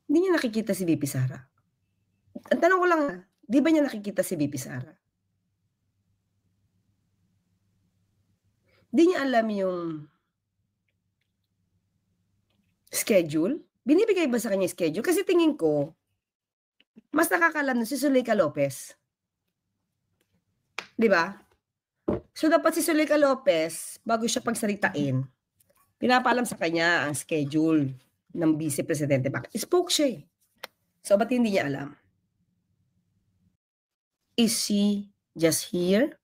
Hindi niya nakikita si VP Sara. Ang tanong ko lang, 'di ba niya nakikita si VP Sara? 'Di niya alam yung schedule? Binibigay ba sa kanya yung schedule? Kasi tingin ko, mas nakakaalam nun si Zuleika Lopez, 'di ba? So, dapat si Zuleika Lopez, bago siya pagsalitain, pinapaalam sa kanya ang schedule ng Vice Presidente. Bakit? Spoke siya, eh. So, ba't hindi niya alam? Is she just here?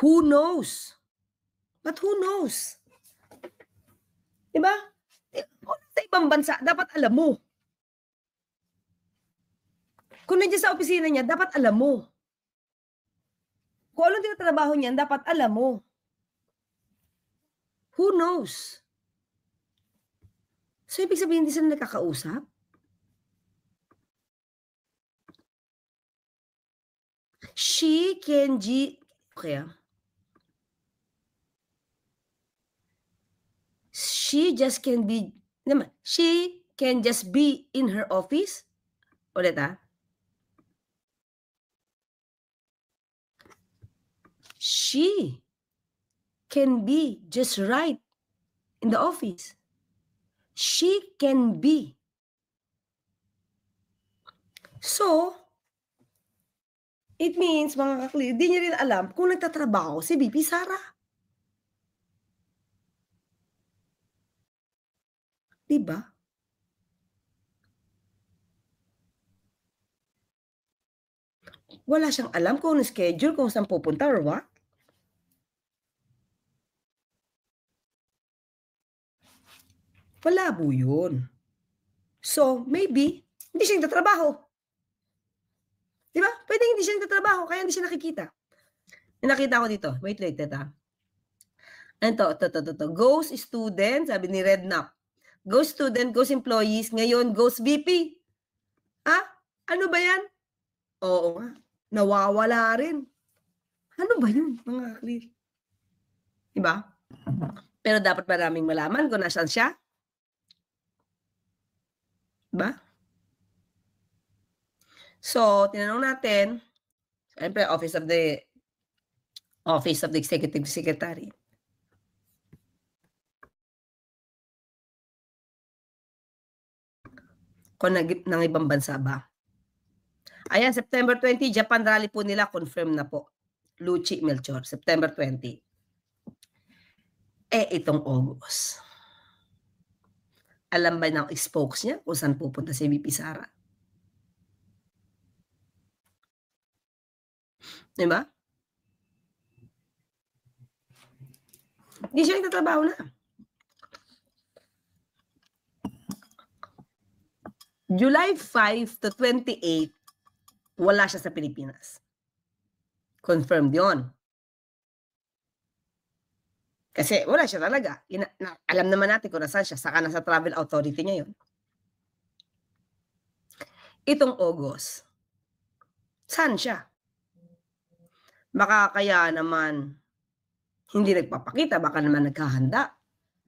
Who knows? But who knows? 'Di ba? Kung sa ibang bansa, dapat alam mo. Kung nandiyan sa opisina niya, dapat alam mo. Kung anong tinatrabaho niyan, dapat alam mo. Who knows? So, ibig sabihin hindi sila nagkakausap? She, Kenji, okay, she just can be, naman, she can just be in her office? Ulit, She can be just right in the office. She can be. So, it means, mga kakli, di niya rin alam kung nagtatrabaho si VP Sara. 'Di ba? Wala siyang alam kung anong schedule, kung saan pupunta or what. Malabo yun. So, maybe, hindi siya nagtatrabaho. 'Di ba? Puwedeng hindi siya nagtatrabaho kaya hindi siya nakikita. May nakita ko dito, wait, ano 'to, ghost student, sabi ni Redknapp. Ghost student, ghost employees, ngayon ghost VP. Ah, ano ba 'yan? Oo nga, nawawala rin. Ano ba yun, mga kakli? 'Di ba? Pero dapat maraming malaman kung nasaan siya, 'di ba? So, tinanong natin, siyempre Office of the Executive Secretary. Kung ng ibang bansa ba? Ayan, September 20, Japan rally po nila, confirm na po. Luchi Melchor, September 20. Itong August, alam ba ng spokes niya kung saan pupunta si VP Sara? 'Di ba? Hindi siya nagtatrabaho na. July 5 to 28, wala siya sa Pilipinas. Confirmed 'yon. Kasi wala siya talaga. Alam naman natin kung nasaan siya, saka nasa travel authority niya 'yon. Itong August, saan siya? Baka kaya naman hindi nagpapakita, baka naman naghahanda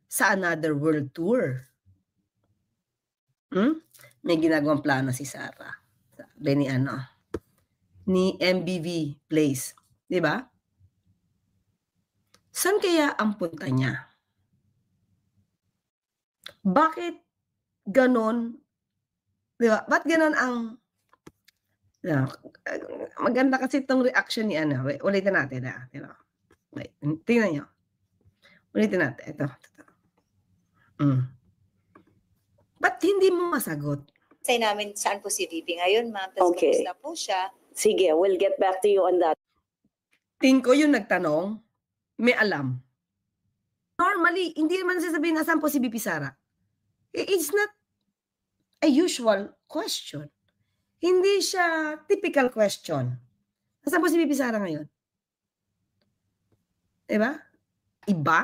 sa another world tour. May ginagawang plano si Sara, sabi ni MBV Place, 'di ba? Saan kaya ang punta niya? Bakit gano'n, 'di ba? Ba't gano'n ang maganda kasi 'tong reaction ni ulitin natin, wait, tingnan niyo. Ulitin natin, ito. Ba't hindi mo masagot? Say namin saan po si VP ngayon, ma'am. Tas Okay. kamusta po siya? Sige, we'll get back to you on that. Tingin ko yung nagtanong, may alam. Normally, hindi naman sasabihin nasaan po si VP Sara. It's not a usual question. Hindi siya typical question. Nasaan po si VP Sara ngayon? 'Di ba? Iba?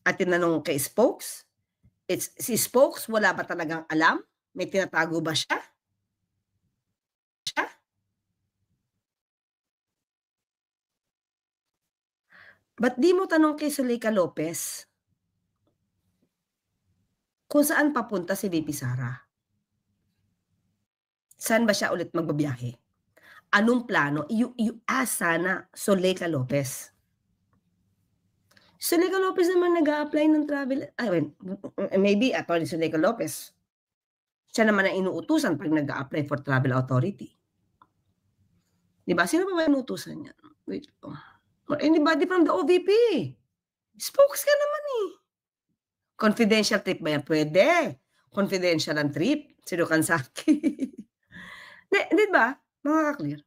At tinanong kay Spokes, si Spokes wala ba talagang alam? May tinatago ba siya? Ba't di mo tanong kay Zuleika Lopez? kung saan papunta si VP Sara. Saan ba siya ulit magbabiyahe? Anong plano? You ask sana Zuleika Lopez. Zuleika Lopez naman nag-a-apply ng travel, maybe Attorney Zuleika Lopez. Siya naman ang inuutusan pag nag-a-apply for travel authority. Diba? Sino ba inuutusan niya? Wait. Or anybody from the OVP. Spokes ka naman eh. Confidential trip ba yan? Pwede. Confidential ang trip. Sino Kansaki. Di ba? Mga ka-clear.